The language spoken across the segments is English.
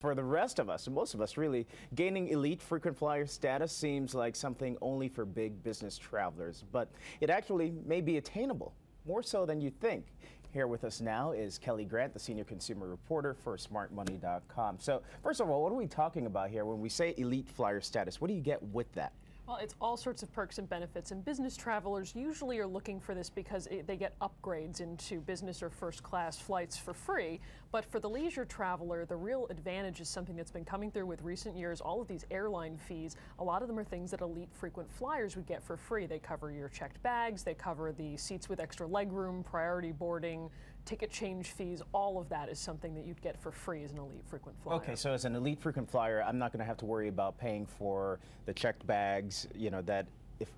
For the rest of us, and most of us really, gaining elite frequent flyer status seems like something only for big business travelers, but it actually may be attainable, more so than you think. Here with us now is Kelli Grant, the senior consumer reporter for smartmoney.com. So first of all, what are we talking about here when we say elite flyer status? What do you get with that? Well, it's all sorts of perks and benefits, and business travelers usually are looking for this because they get upgrades into business or first class flights for free. But for the leisure traveler, the real advantage is something that's been coming through with recent years. All of these airline fees, a lot of them are things that elite frequent flyers would get for free. They cover your checked bags, they cover the seats with extra legroom, priority boarding, ticket change fees. All of that is something that you'd get for free as an elite frequent flyer. Okay, so as an elite frequent flyer, I'm not going to have to worry about paying for the checked bags, you know, that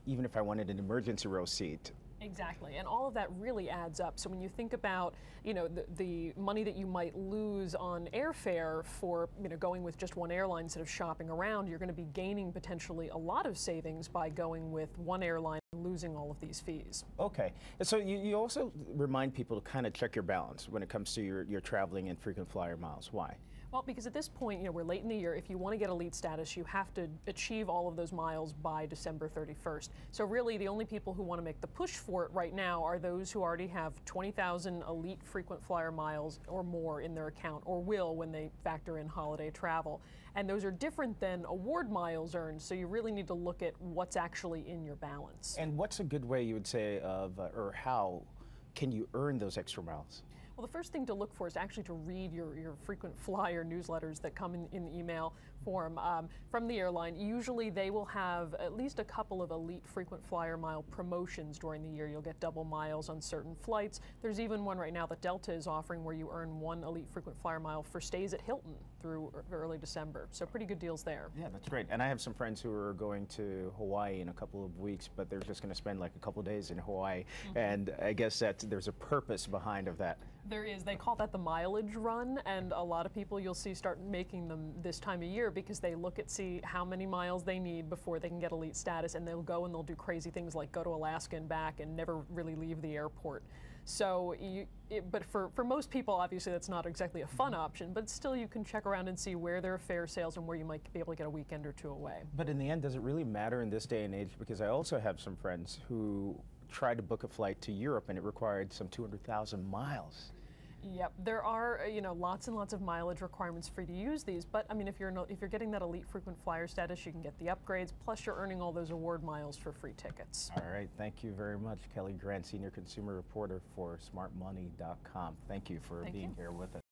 even if I wanted an emergency row seat. Exactly, and all of that really adds up. So when you think about, you know, the money that you might lose on airfare for, you know, going with just one airline instead of shopping around, you're going to be gaining potentially a lot of savings by going with one airline and losing all of these fees. Okay, so you also remind people to kind of check your balance when it comes to your traveling and frequent flyer miles. Why? Well, because at this point, you know, we're late in the year. If you want to get elite status, you have to achieve all of those miles by December 31st. So really, the only people who want to make the push for it right now are those who already have 20,000 elite frequent flyer miles or more in their account, or will when they factor in holiday travel. And those are different than award miles earned, so you really need to look at what's actually in your balance. And what's a good way, you would say, of, or how can you earn those extra miles? Well, the first thing to look for is actually to read your frequent flyer newsletters that come in email form from the airline. Usually they will have at least a couple of elite frequent flyer mile promotions during the year. You'll get double miles on certain flights. There's even one right now that Delta is offering where you earn one elite frequent flyer mile for stays at Hilton through early December. So pretty good deals there. Yeah, that's great. And I have some friends who are going to Hawaii in a couple of weeks, but they're just going to spend like a couple of days in Hawaii. And I guess that there's a purpose behind of that. There is. They call that the mileage run, and a lot of people you'll see start making them this time of year because they look at see how many miles they need before they can get elite status, and they'll go and they'll do crazy things like go to Alaska and back and never really leave the airport. So, but for most people, obviously that's not exactly a fun option, but still you can check around and see where there are fare sales and where you might be able to get a weekend or two away. But in the end, does it really matter in this day and age? Because I also have some friends who tried to book a flight to Europe and it required some 200,000 miles. Yep, there are lots and lots of mileage requirements for you to use these. But I mean, if you're getting that elite frequent flyer status, you can get the upgrades. Plus, you're earning all those award miles for free tickets. All right, thank you very much, Kelli Grant, senior consumer reporter for smartmoney.com. Thank you for being here with us.